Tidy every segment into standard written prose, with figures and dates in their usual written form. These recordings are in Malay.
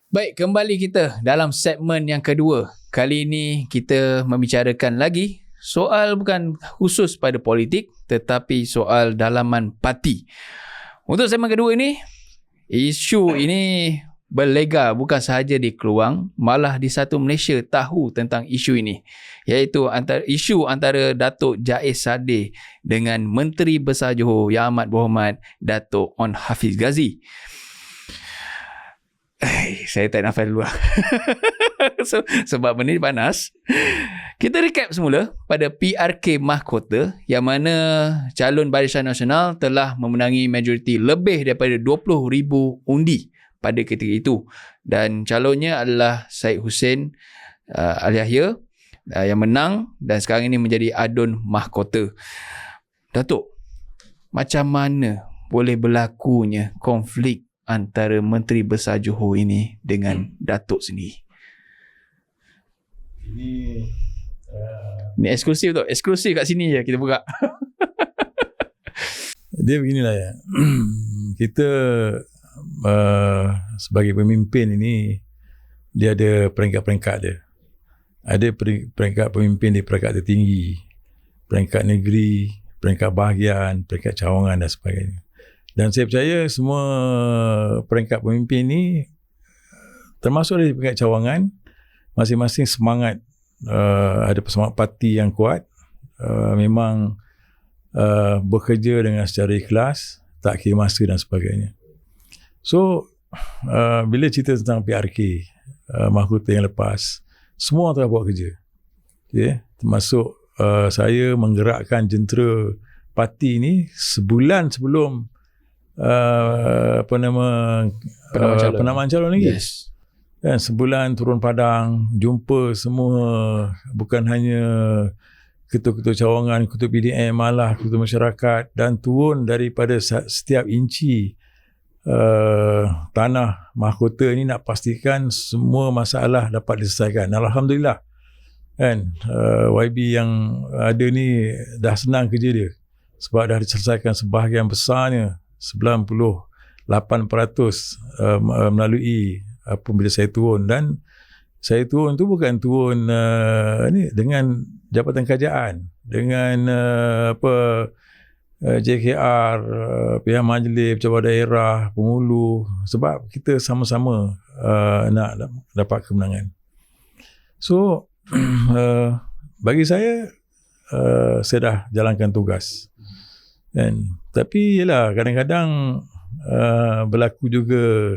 Baik, kembali kita dalam segmen yang kedua. Kali ini kita membicarakan lagi soal bukan khusus pada politik tetapi soal dalaman parti. Untuk segmen kedua ini, isu ini berlega bukan sahaja di Keluang, malah di satu Malaysia tahu tentang isu ini, iaitu isu antara Datuk Jais Sadeh dengan Menteri Besar Johor Yang Amat Berhormat Datuk On Hafiz Ghazi. Saya tak nafas dulu sebab benda ni panas. Kita recap semula pada PRK Mahkota yang mana calon Barisan Nasional telah memenangi majoriti lebih daripada 20,000 undi pada ketika itu, dan calonnya adalah Syed Hussein Al-Yahya yang menang dan sekarang ini menjadi Adun Mahkota. Datuk, macam mana boleh berlakunya konflik antara Menteri Besar Johor ini dengan Datuk sendiri? Ini eksklusif tu. Eksklusif kat sini je kita buka. Dia beginilah ya. Kita sebagai pemimpin ini, dia ada peringkat-peringkat dia. Ada peringkat pemimpin di peringkat tertinggi, peringkat negeri, peringkat bahagian, peringkat cawangan dan sebagainya. Dan saya percaya semua peringkat pemimpin ni, termasuk dari peringkat cawangan, masing-masing semangat, ada semangat parti yang kuat, memang bekerja dengan secara ikhlas, tak kira masa dan sebagainya. So, bila cerita tentang PRK, Mahkota yang lepas, semua telah buat kerja. Okay? Termasuk saya menggerakkan jentera parti ni sebulan sebelum penamaan calon lagi. Yes. Dan sebulan turun padang, jumpa semua, bukan hanya ketua-ketua cawangan, ketua PDM, malah ketua masyarakat, dan turun daripada setiap inci tanah mahkota ni nak pastikan semua masalah dapat diselesaikan. Alhamdulillah. Kan, YB yang ada ni dah senang kerja dia sebab dah diselesaikan sebahagian besarnya, 98% melalui apabila saya turun. Dan saya turun tu bukan turun ni dengan Jabatan Kerajaan, dengan JKR, pihak majlis, pejabat daerah, penghulu, sebab kita sama-sama nak dapat kemenangan. So bagi saya dah jalankan tugas. Dan tapi yalah, kadang-kadang berlaku juga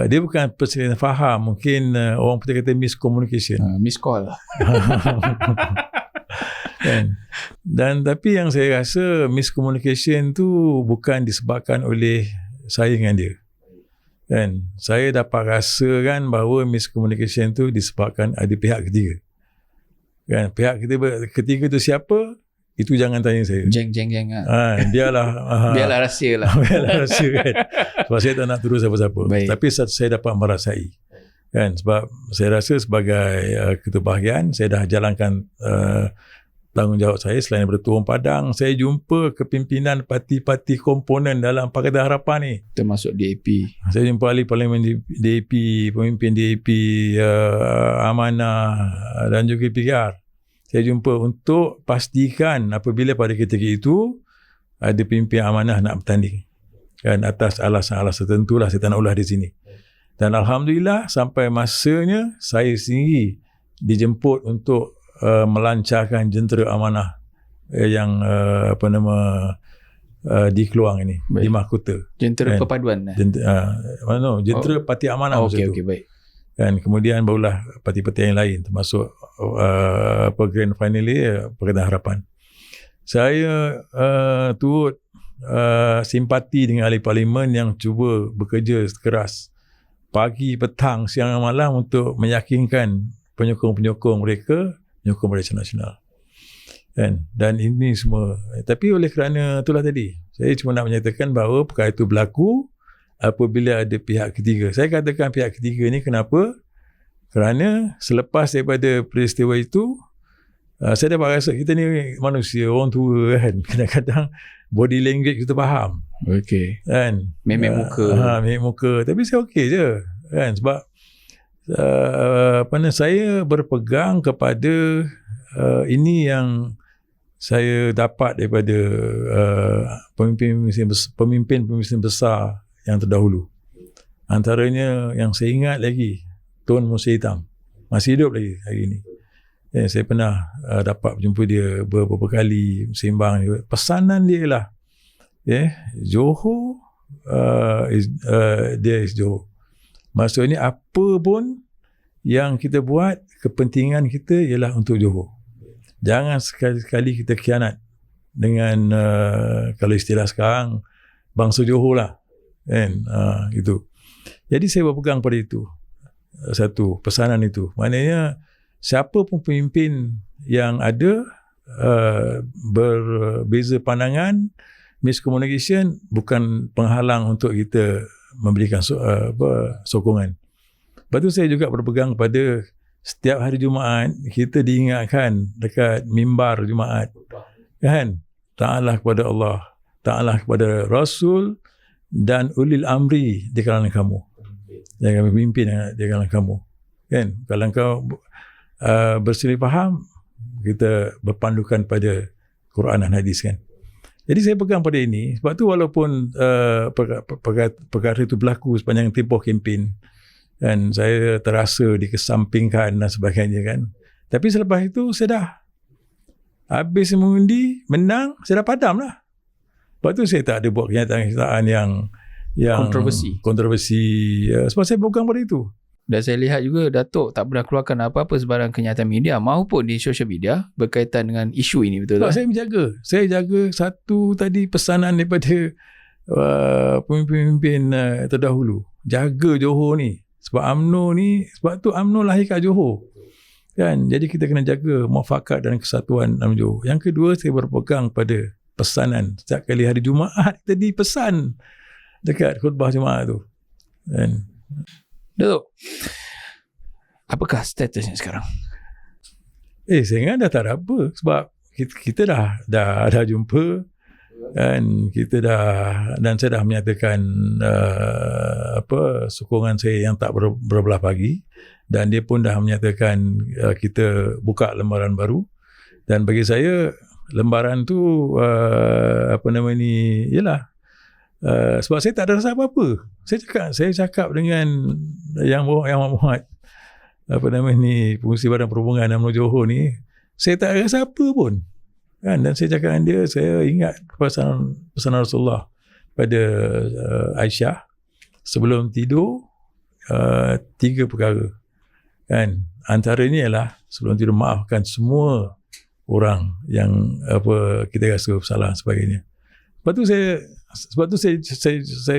dia bukan perselisihan faham, mungkin orang putih kata miscommunication, miss call. Dan tapi yang saya rasa miscommunication tu bukan disebabkan oleh saya dengan dia. Kan, saya dapat rasakan bahawa miscommunication tu disebabkan ada pihak ketiga. Kan, pihak ketiga tu siapa? Itu jangan tanya saya. Jeng. Biarlah rahsia lah. Biarlah rahsia kan. Sebab saya tak nak turun siapa-siapa. Baik. Tapi saya dapat merasai. Kan, sebab saya rasa sebagai ketua bahagian, saya dah jalankan tanggungjawab saya. Selain daripada turun padang, saya jumpa kepimpinan parti-parti komponen dalam Pakatan Harapan ni. Termasuk DAP. Saya jumpa ahli parlimen DAP, pemimpin DAP, Amanah dan juga PKR. Saya jumpa untuk pastikan apabila pada ketika itu ada pemimpin amanah nak bertanding. Kan, atas alasan-alasan tertentu lah, saya tak nak ulah di sini. Dan Alhamdulillah sampai masanya saya sendiri dijemput untuk melancarkan jentera amanah yang di Keluang ini. Baik. Di Mahkota. Jentera perpaduan. Jentera parti amanah. Okey, baik. Dan kemudian barulah parti-parti yang lain, termasuk grand final Pakatan Harapan. Saya turut simpati dengan ahli parlimen yang cuba bekerja keras pagi, petang, siang dan malam untuk meyakinkan penyokong-penyokong mereka menyokong Barisan Nasional. Dan ini semua, tapi oleh kerana itulah tadi, saya cuma nak menyatakan bahawa perkara itu berlaku apabila ada pihak ketiga. Saya katakan pihak ketiga ni kenapa? Kerana selepas daripada peristiwa itu, saya dapat rasa kita ni manusia, orang tua kan, kadang-kadang body language kita faham. Okay. Kan? Memek muka. Memek muka. Tapi saya okey je. Kan? Sebab saya berpegang kepada ini yang saya dapat daripada pemimpin besar yang terdahulu. Antaranya yang saya ingat lagi, Tun Musa Hitam. Masih hidup lagi hari ini. Saya pernah dapat berjumpa dia beberapa kali, sembang dia. Pesanan dia lah, Johor, dia is Johor. Maksudnya apa pun yang kita buat, kepentingan kita ialah untuk Johor. Jangan sekali-sekali kita khianat dengan kalau istilah sekarang bangsa Johor lah, kan? Gitu. Jadi saya berpegang pada itu, satu pesanan itu. Maknanya siapa pun pemimpin yang ada berbeza pandangan, miscommunication bukan penghalang untuk kita memberikan sokongan. Lepas tu saya juga berpegang pada setiap hari Jumaat kita diingatkan dekat mimbar Jumaat, kan? Taatlah kepada Allah, taatlah kepada Rasul dan ulil amri di kalangan kamu. Jangan pemimpin di kalangan kamu, kan? Kalau kau berselisih faham, kita berpandukan pada Quran dan hadis, kan? Jadi saya pegang pada ini. Sebab tu walaupun perkara itu berlaku sepanjang tempoh kempen, dan saya terasa dikesampingkan dan sebagainya, kan? Tapi selepas itu saya dah habis mengundi, menang, saya dah padam lah. Lepas tu saya tak ada buat kenyataan yang kontroversi. Sebab saya pegang pada itu. Dan saya lihat juga Datuk tak pernah keluarkan apa-apa sebarang kenyataan media maupun di social media berkaitan dengan isu ini, betul tak? Saya jaga satu tadi pesanan daripada pemimpin terdahulu. Jaga Johor ni. Sebab UMNO ni, sebab tu UMNO lahir kat Johor, kan? Jadi kita kena jaga muafakat dan kesatuan dalam Johor. Yang kedua, saya berpegang pada pesanan. Setiap kali hari Jumaat kita dipesan dekat khutbah Jumaat tu, kan? Datuk, apakah statusnya sekarang? Saya ingat dah tak ada apa. Sebab kita dah jumpa, kan? Kita dan saya dah menyatakan sokongan saya yang tak berbelah pagi, dan dia pun dah menyatakan kita buka lembaran baru. Dan bagi saya lembaran tu ialah sebab saya tak ada rasa apa-apa. Saya cakap dengan yang Muhammad Pengurusi Badan Perhubungan UMNO Johor ni, saya tak rasa apa pun, kan? Dan saya cakap dengan dia, saya ingat pesanan Rasulullah pada Aisyah sebelum tidur, 3 perkara, kan? Antaranya ialah sebelum tidur maafkan semua orang yang kita rasa bersalah dan sebagainya. Sebab tu saya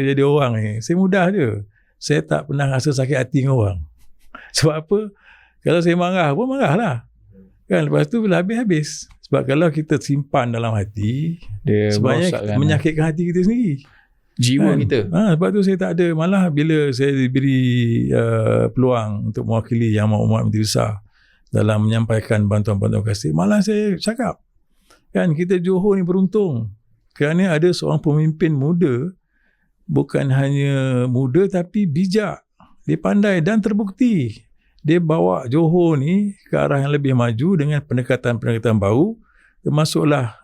jadi orang ni, saya mudah je. Saya tak pernah rasa sakit hati dengan orang. Sebab apa? Kalau saya marah pun marahlah, kan? Lepas tu bila habis. Sebab kalau kita simpan dalam hati, dia sebenarnya menyakitkan hati kita sendiri, jiwa, kan? Kita. Sebab tu saya tak ada. Malah bila saya diberi peluang untuk mewakili Yang Amat Menteri Besar dalam menyampaikan bantuan-bantuan kasih, malah saya cakap, kan, kita Johor ni beruntung kerana ada seorang pemimpin muda. Bukan hanya muda tapi bijak, dia pandai dan terbukti. Dia bawa Johor ni ke arah yang lebih maju dengan pendekatan-pendekatan baru, termasuklah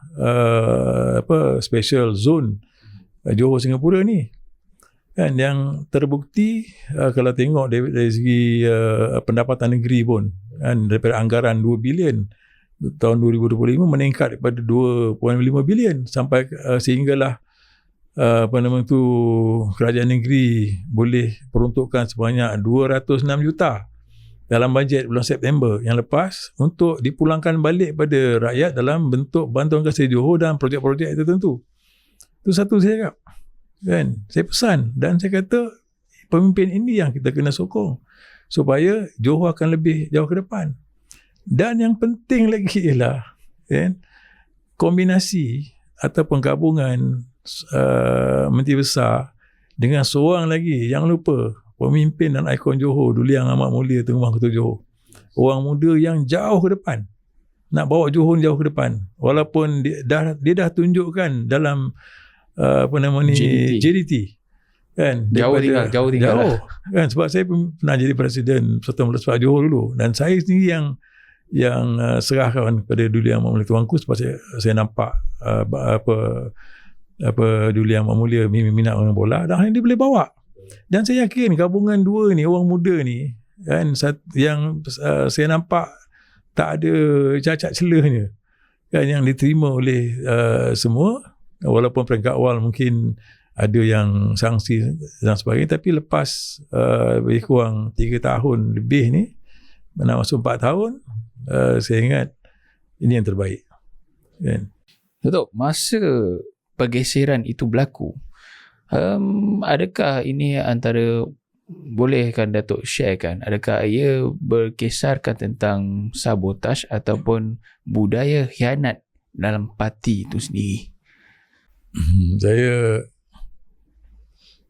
special zone Johor Singapura ni, kan, yang terbukti kalau tengok dari segi pendapatan negeri pun, kan, daripada anggaran 2 bilion tahun 2025 meningkat daripada 2.5 bilion sampai sehinggalah kerajaan negeri boleh peruntukkan sebanyak 206 juta dalam bajet bulan September yang lepas untuk dipulangkan balik pada rakyat dalam bentuk bantuan kasih Johor dan projek-projek tertentu. Itu satu saya cakap, kan? Saya pesan dan saya kata pemimpin ini yang kita kena sokong supaya Johor akan lebih jauh ke depan. Dan yang penting lagi ialah, kan, kombinasi atau penggabungan Menteri Besar dengan seorang lagi, jangan lupa, pemimpin dan ikon Johor dulu yang amat mulia Tengku Mahkota Johor. Orang muda yang jauh ke depan, nak bawa Johor jauh ke depan. Walaupun dia dah tunjukkan dalam apa nama ni, JDT. Kan, jauh tinggal jauh kan, sebab saya pernah jadi presiden Persatuan Bola Sepak Johor dulu, dan saya sendiri yang serahkan kepada Duli Yang Mulia Tuanku sebab saya nampak apa Duli Yang Mulia minat dengan bola dan dia boleh bawa. Dan saya yakin gabungan dua ni, orang muda ni kan, yang saya nampak tak ada cacat celahnya kan, yang diterima oleh semua, walaupun peringkat awal mungkin ada yang sanksi dan sebagainya, tapi lepas lebih kurang 3 tahun lebih ni, nak masuk 4 tahun, saya ingat ini yang terbaik kan. Datuk, masa pergeseran itu berlaku, adakah ini antara, bolehkan Datuk sharekan, adakah ia berkisarkan tentang sabotaj ataupun budaya khianat dalam parti itu sendiri? Saya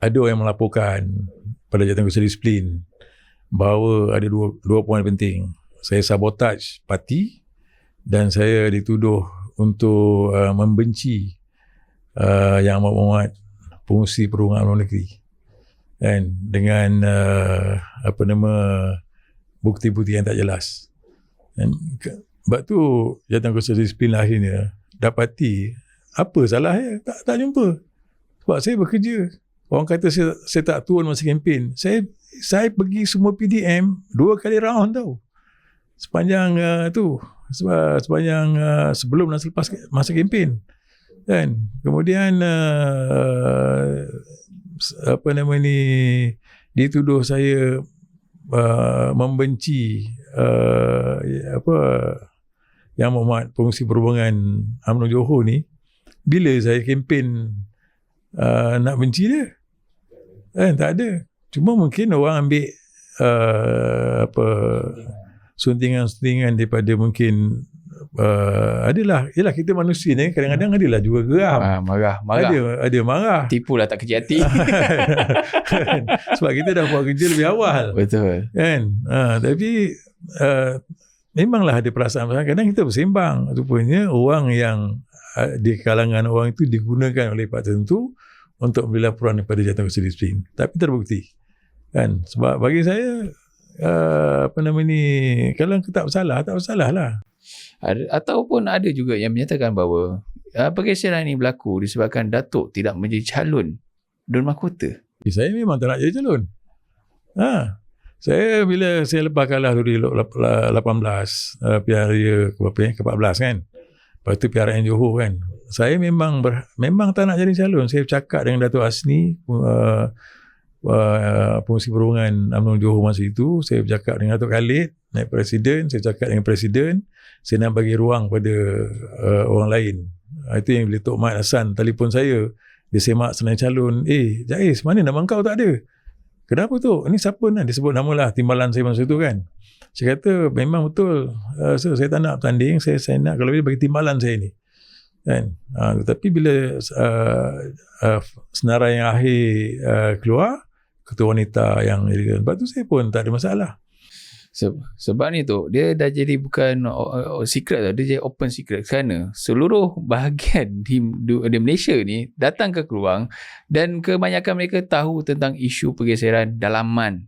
ada orang yang melaporkan pada Jawatankuasa Disiplin bahawa ada dua poin penting. Saya sabotaj parti dan saya dituduh untuk membenci Yang Amat Berhormat Pengerusi Perhubungan Luar Negeri kan, dengan bukti-bukti yang tak jelas. Dan sebab tu Jawatankuasa Disiplin akhirnya dapati apa salahnya, tak jumpa. Sebab saya bekerja. Orang kata saya tak turun masa kempen. Saya pergi semua PDM 2 kali round tau. Sepanjang sepanjang sebelum dan selepas masa kempen. Kan? Kemudian dituduh saya membenci Yang Berhormat Pengerusi Perhubungan UMNO Johor ni. Bila saya kempen nak benci dia? Tak ada. Cuma mungkin orang ambil suntingan-suntingan daripada mungkin adalah, yalah, kita manusia ni kadang-kadang adalah juga geram. Marah. Ada marah. Tipulah tak kerja hati. Sebab kita dah buat kerja lebih awal. Betul. Kan? Tapi memanglah ada perasaan. Kadang kita bersembang. Rupanya orang yang di kalangan orang itu digunakan oleh pihak tertentu untuk memberi laporan kepada Jawatankuasa Disiplin, tapi terbukti kan. Sebab bagi saya kalau tak bersalah lah. Ataupun ada juga yang menyatakan bahawa pergeseran ini berlaku disebabkan Datuk tidak menjadi calon Dun Mahkota. Saya memang tak nak jadi calon. Saya bila saya lepas kalah 2018 pilihan raya ke-14 kan, lepas tu PRN Johor kan, saya memang tak nak jadi calon. Saya cakap dengan Datuk Asni, Pengerusi Perhubungan UMNO Johor masa itu. Saya bercakap dengan Datuk Khalid, naib presiden. Saya cakap dengan presiden, saya nak bagi ruang pada orang lain. Itu yang bila Tok Mat Hassan telefon saya, dia semak senang calon. Jais, mana nama kau tak ada? Kenapa tu? Ini siapa nak? Dia sebut nama lah, timbalan saya masa itu kan. Saya kata memang betul, saya tak nak bertanding, saya nak kalau boleh bagi timbalan saya ni kan. Tetapi bila senarai yang akhir keluar, ketua wanita yang jadi, sebab tu saya pun tak ada masalah. Sebab ni tu dia dah jadi bukan secret tau, dia jadi open secret kerana seluruh bahagian di Malaysia ni datang ke Keluang dan kebanyakan mereka tahu tentang isu pergeseran dalaman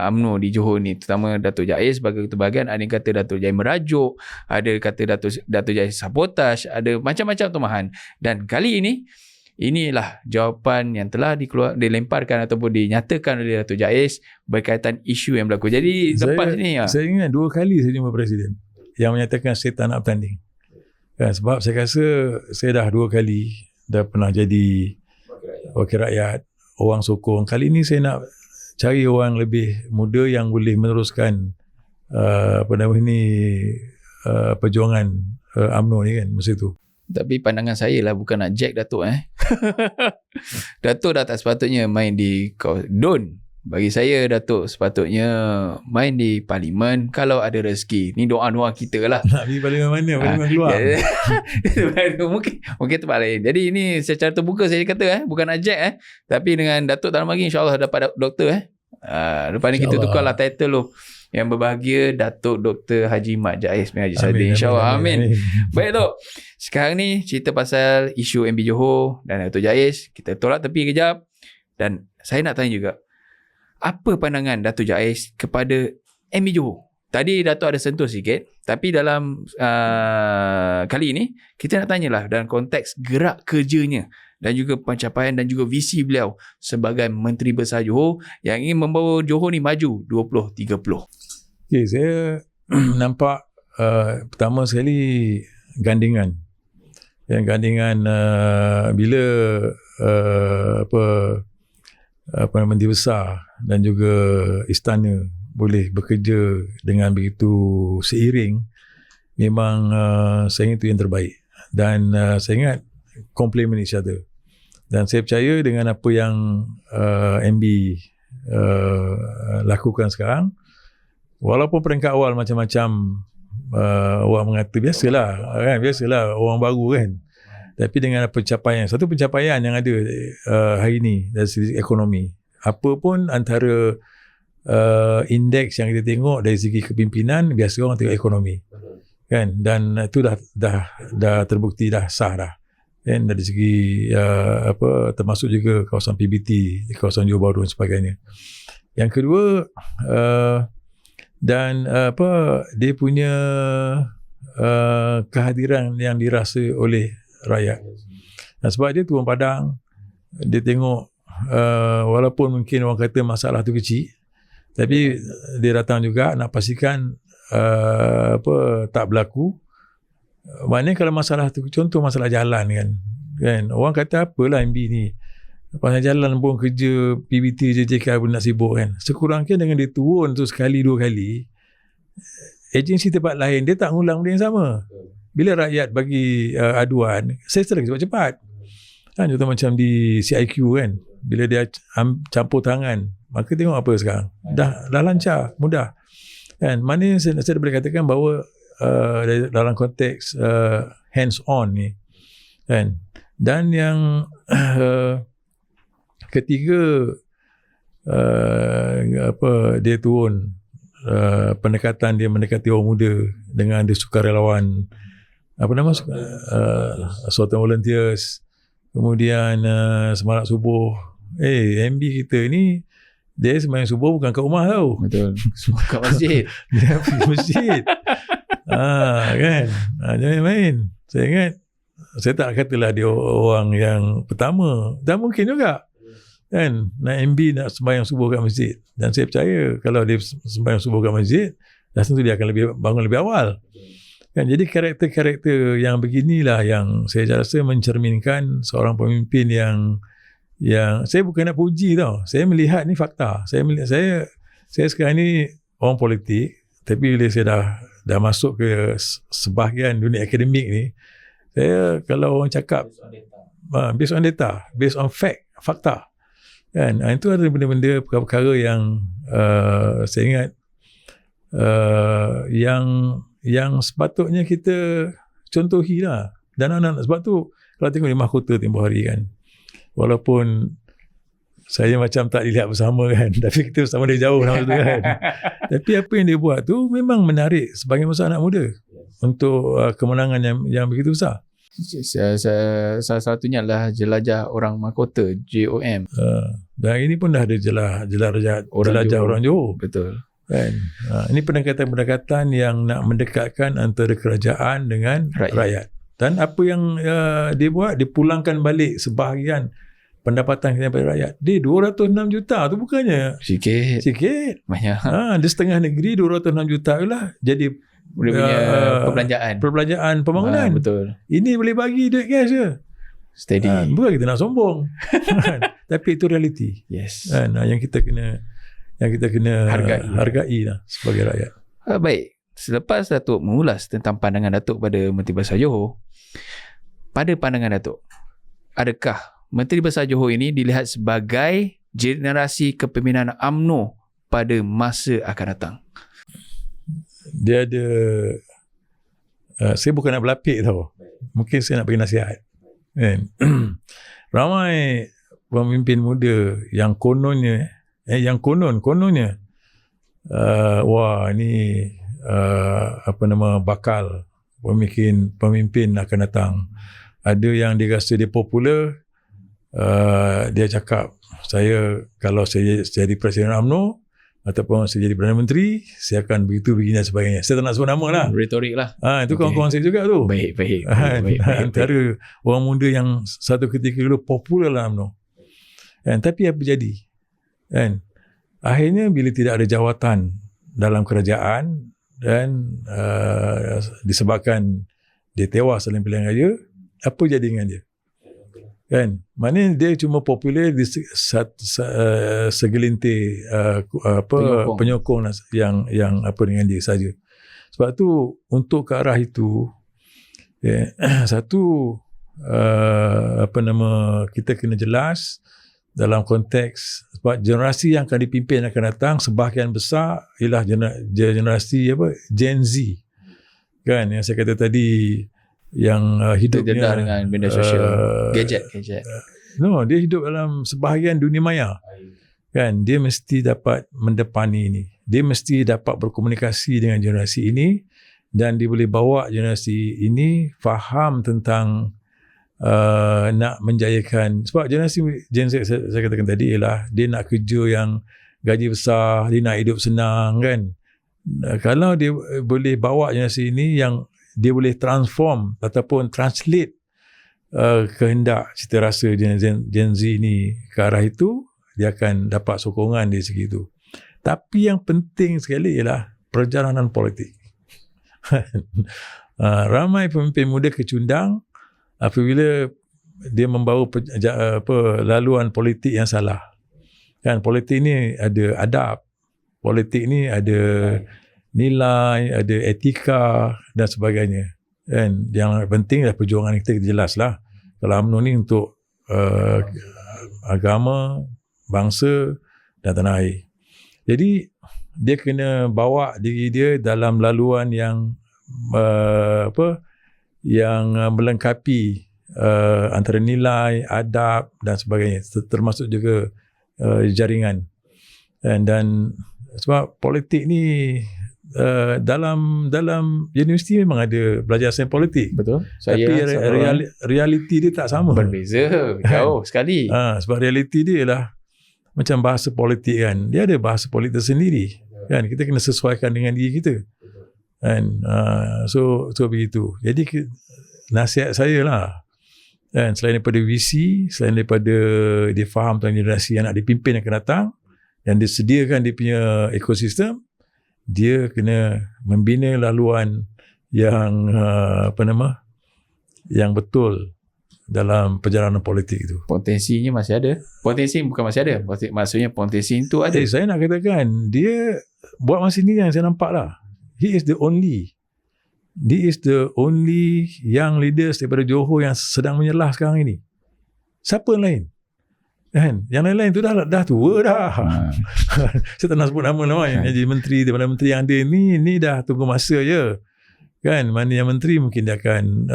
UMNO di Johor ni, terutama Datuk Jais sebagai ketua bahagian. Ada yang kata Datuk Jais merajuk, ada kata Datuk Jais sabotaj, ada macam-macam tumahan. Dan kali ini, inilah jawapan yang telah dilemparkan ataupun dinyatakan oleh Datuk Jais berkaitan isu yang berlaku. Jadi lepas ni saya ingat 2 kali saya jumpa presiden yang menyatakan saya tak nak bertanding kan, sebab saya rasa saya dah 2 kali dah pernah jadi wakil rakyat, orang sokong. Kali ni saya nak cari orang lebih muda yang boleh meneruskan perjuangan UMNO ni kan masa tu. Tapi pandangan saya lah bukan nak jack Datuk Datuk dah tak sepatutnya main di Don. Bagi saya Datuk sepatutnya main di parlimen kalau ada rezeki. Ni doa-doa kita lah. Nak pergi parlimen mana? Parlimen keluar. mungkin tempat lain. Jadi ini secara terbuka saya kata bukan nak jack tapi dengan Datuk dalam lagi insyaAllah dapat doktor lepas ni kita tukarlah title tu. Yang berbahagia Datuk Dr. Haji Mat Jais bin Haji Sadin, insyaAllah. Amin. Baik Tok, Sekarang ni cerita pasal isu MB Johor dan Dato' Jais. Kita tolak tepi kejap. Dan saya nak tanya juga, apa pandangan Dato' Jais kepada MB Johor? Tadi Dato' ada sentuh sikit, tapi dalam kali ini kita nak tanyalah dalam konteks gerak kerjanya dan juga pencapaian dan juga visi beliau sebagai Menteri Besar Johor yang ingin membawa Johor ni maju 2030. Okay, saya nampak pertama sekali gandingan. Yang gandingan bila Menteri Besar dan juga istana boleh bekerja dengan begitu seiring, memang saya ingat itu yang terbaik. Dan saya ingat complement each other. Dan saya percaya dengan apa yang MB lakukan sekarang, walaupun peringkat awal macam-macam, orang mengata biasalah orang baru kan, tapi dengan satu pencapaian yang ada hari ini dari segi ekonomi, apa pun antara indeks yang kita tengok dari segi kepimpinan, biasa orang tengok ekonomi kan, dan itu dah terbukti, dah sah dah kan, dari segi termasuk juga kawasan PBT, kawasan Johor Bahru dan sebagainya. Yang kedua, dia punya kehadiran yang dirasa oleh rakyat. Dan sebab dia turun padang, dia tengok walaupun mungkin orang kata masalah tu kecil, tapi dia datang juga nak pastikan tak berlaku. Maknanya kalau masalah tu, contoh masalah jalan kan, orang kata apalah MB ni, pasal jalan pun kerja PBT JJK pun nak sibuk kan. Sekurang-kurangnya dengan dia turun tu sekali dua kali, agensi tempat lain dia tak ngulang benda yang sama. Bila rakyat bagi aduan, saya sering cepat-cepat kan. Contoh macam di CIQ kan, bila dia campur tangan, maka tengok apa sekarang, dah lancar, mudah kan. Mana saya boleh katakan bahawa dalam konteks hands on ni kan. Dan yang ketiga, dia turun pendekatan dia mendekati orang muda dengan ada sukarelawan, Sultan Volunteers, kemudian semarak subuh. MB kita ni dia sembahyang subuh bukan kat rumah tau. Betul. Kat masjid. Dia pergi masjid. Kan. Jangan main. Saya ingat, saya tak katalah dia orang yang pertama. Dan mungkin juga kan, nak MB nak sembahyang subuh kat masjid. Dan saya percaya kalau dia sembahyang subuh kat masjid, dah tentu dia akan bangun lebih awal. Kan, jadi karakter-karakter yang beginilah yang saya rasa mencerminkan seorang pemimpin yang saya bukan nak puji tau. Saya melihat ni fakta. Saya sekarang ni orang politik, tapi bila saya dah masuk ke sebahagian dunia akademik ni, saya kalau orang cakap based on data, based on fakta kan, itu ada benda-benda perkara-perkara yang saya ingat yang sepatutnya kita contohilah. Dan anak-anak, sebab tu kalau tengok di mahkota tempoh hari kan, walaupun saya macam tak dilihat bersama kan, tapi kita bersama dia jauh nama tu kan. Tapi apa yang dia buat tu memang menarik sebagai masa anak muda untuk kemenangan yang begitu besar. Salah satunya adalah jelajah orang mahkota, JOM. Dan ini pun dah ada jelajah orang Johor. Betul. Kan? Ini pendekatan-pendekatan yang nak mendekatkan antara kerajaan dengan rakyat. Dan apa yang dia buat, dia pulangkan balik sebahagian pendapatan kepada rakyat. Dia 206 juta tu bukannya sikit. Banyak. Dia setengah negeri 206 juta lah jadi dia punya perbelanjaan pembangunan. Betul. Ini boleh bagi duit cash je. Steady. Bukan kita nak sombong. Tapi itu realiti. Yes. Yang kita kena hargai lah sebagai rakyat. Baik. Selepas Datuk mengulas tentang pandangan Datuk pada Menteri Besar Johor, pada pandangan Datuk, adakah Menteri Besar Johor ini dilihat sebagai generasi kepimpinan UMNO pada masa akan datang? Dia ada, saya bukan nak berlapik tau, mungkin saya nak bagi nasihat kan? Ramai pemimpin muda yang kononnya wah ni bakal pemimpin akan datang. Ada yang dia rasa dia popular, dia cakap, kalau saya jadi Presiden UMNO ataupun saya jadi Perdana Menteri, saya akan begitu, begini dan sebagainya. Saya tak nak sebut nama lah. Retorik lah. Itu kawan-kawan saya juga tu. Baik. Antara orang muda yang satu ketika dulu popular lah UMNO. Tapi apa jadi? Akhirnya bila tidak ada jawatan dalam kerajaan dan disebabkan dia tewas dalam pilihan raya, apa jadi dengan dia? Maknanya dia cuma popular di segelintir penyokong yang apa dengan dia saja. Sebab tu untuk ke arah itu, satu kita kena jelas dalam konteks, sebab generasi yang akan dipimpin akan datang sebahagian besar ialah generasi Gen Z, yang saya kata tadi, yang hidupnya terdedah dengan benda sosial, gadget. Dia hidup dalam sebahagian dunia maya. Dia mesti dapat mendepani ini. Dia mesti dapat berkomunikasi dengan generasi ini, dan dia boleh bawa generasi ini faham tentang nak menjayakan. Sebab generasi Gen Z saya katakan tadi ialah dia nak kerja yang gaji besar, dia nak hidup senang kan. Kalau dia boleh bawa generasi ini yang dia boleh transform ataupun translate kehendak cita rasa Gen Z ini ke arah itu, dia akan dapat sokongan dari segi itu. Tapi yang penting sekali ialah perjalanan politik. Ramai pemimpin muda kecundang apabila dia membawa laluan politik yang salah. Politik ni ada adab, politik ni ada nilai, ada etika dan sebagainya. Yang penting adalah perjuangan kita jelas lah. Kalau UMNO ni untuk agama, bangsa dan tanah air. Jadi dia kena bawa diri dia dalam laluan yang yang melengkapi antara nilai, adab dan sebagainya, termasuk juga jaringan. Dan sebab politik ni dalam universiti memang ada belajar sains politik. Betul. Tapi realiti dia tak sama. Berbeza, jauh sekali. Sebab realiti dia ialah macam bahasa politik kan. Dia ada bahasa politik tersendiri. Kita kena sesuaikan dengan diri kita. So begitu. Jadi nasihat saya lah. Selain daripada visi, selain daripada dia faham tentang generasi yang nak dipimpin yang akan datang, dan disediakan dia punya ekosistem, dia kena membina laluan yang yang betul dalam perjalanan politik itu. Potensinya masih ada. Potensi bukan masih ada. Maksudnya potensi itu ada. Saya nak katakan, dia buat masa ni yang saya nampak lah. He is the only young leaders daripada Johor yang sedang menyelah sekarang ini. Siapa yang lain? Yang lain-lain tu dah tua dah. Saya tak nak sebut nama yang jadi menteri, daripada menteri yang ada ni dah tunggu masa je. Mana yang menteri mungkin dia akan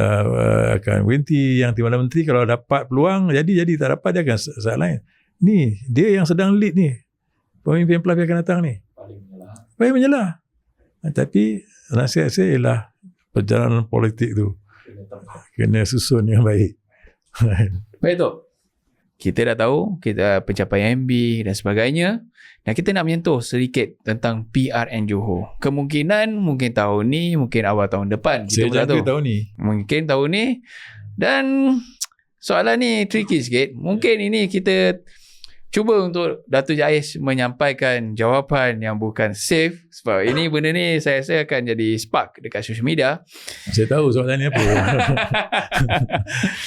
berhenti, yang timbalan menteri kalau dapat peluang jadi, tak dapat dia akan saat lain. Ni dia yang sedang lead ni. Pemimpin pelapis akan datang ni. Paling menyelah. Tapi nasihat saya ialah perjalanan politik tu kena susun yang baik. Baik tu. Kita dah tahu kita pencapaian MB dan sebagainya, dan kita nak menyentuh sedikit tentang PRN Johor. Kemungkinan mungkin tahun ni, mungkin awal tahun depan. Saya jangka tahun ni. Mungkin tahun ni. Dan soalan ni tricky sikit. Mungkin ini kita cuba untuk Dato' Jais menyampaikan jawapan yang bukan safe, sebab ini benda ni saya rasa akan jadi spark dekat social media. Saya tahu soalan ni apa.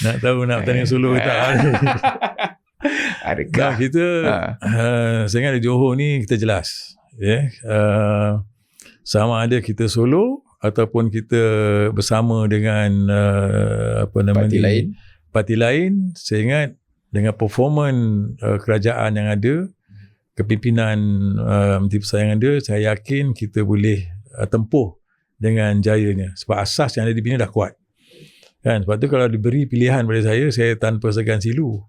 Nak tahu nak bertanding solo ke tak. Adakah kita saya ingat di Johor ni kita jelas sama ada kita solo ataupun kita bersama dengan parti lain. Saya ingat dengan performan kerajaan yang ada, kepimpinan Menteri Persayang yang ada, saya yakin kita boleh tempuh dengan jayanya. Sebab asas yang ada dibina dah kuat. Sebab tu kalau diberi pilihan pada saya tanpa segan silu,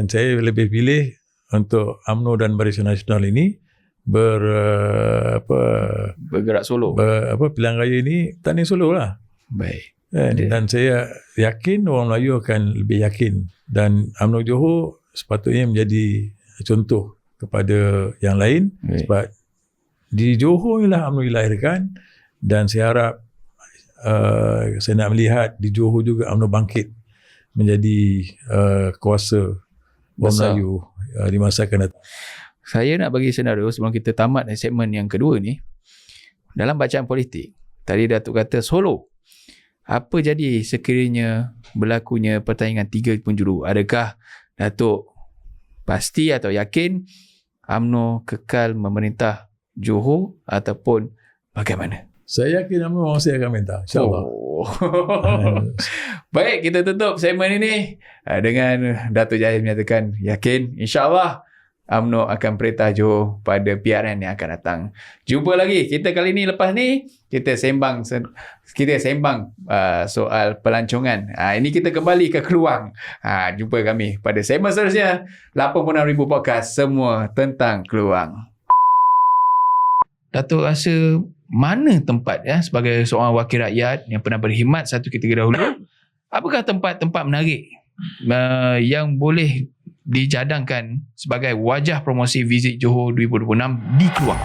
saya lebih pilih untuk UMNO dan Barisan Nasional ini bergerak solo. Pilihan raya ini tanding solo lah. Baik. Dan saya yakin orang Melayu akan lebih yakin, dan UMNO Johor sepatutnya menjadi contoh kepada yang lain. Baik. Sebab di Johor inilah UMNO dilahirkan, dan saya harap saya nak melihat di Johor juga UMNO bangkit menjadi kuasa orang Melayu di masa akan datang. Saya nak bagi senario sebelum kita tamat segmen yang kedua ni. Dalam bacaan politik, tadi Datuk kata Solo. Apa jadi sekiranya berlakunya pertandingan 3 penjuru? Adakah Datuk pasti atau yakin UMNO kekal memerintah Johor ataupun bagaimana? Saya yakin UMNO masih akan minta, insyaAllah. Baik, kita tutup segmen ini dengan Datuk Jahir menyatakan yakin insyaAllah UMNO akan perintah Johor pada PRN yang akan datang. Jumpa lagi kita kali ni. Lepas ni kita sembang soal pelancongan. Ini kita kembali ke Keluang. Jumpa kami pada segmen seterusnya 86,000 podcast, semua tentang Keluang. Datuk rasa mana tempat sebagai seorang wakil rakyat yang pernah berkhidmat satu ketika dahulu, apakah tempat-tempat menarik yang boleh dijadangkan sebagai wajah promosi Visit Johor 2026 di Keluang?